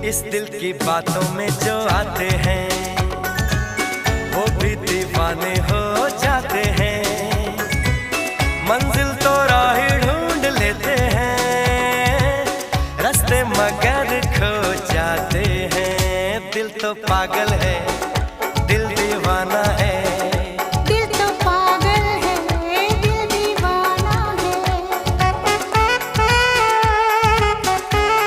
इस दिल की बातों में जो आते हैं वो भी दीवाने हो जाते हैं। मंजिल तो राह ढूंढ लेते हैं, रास्ते मगर खो जाते हैं। दिल तो पागल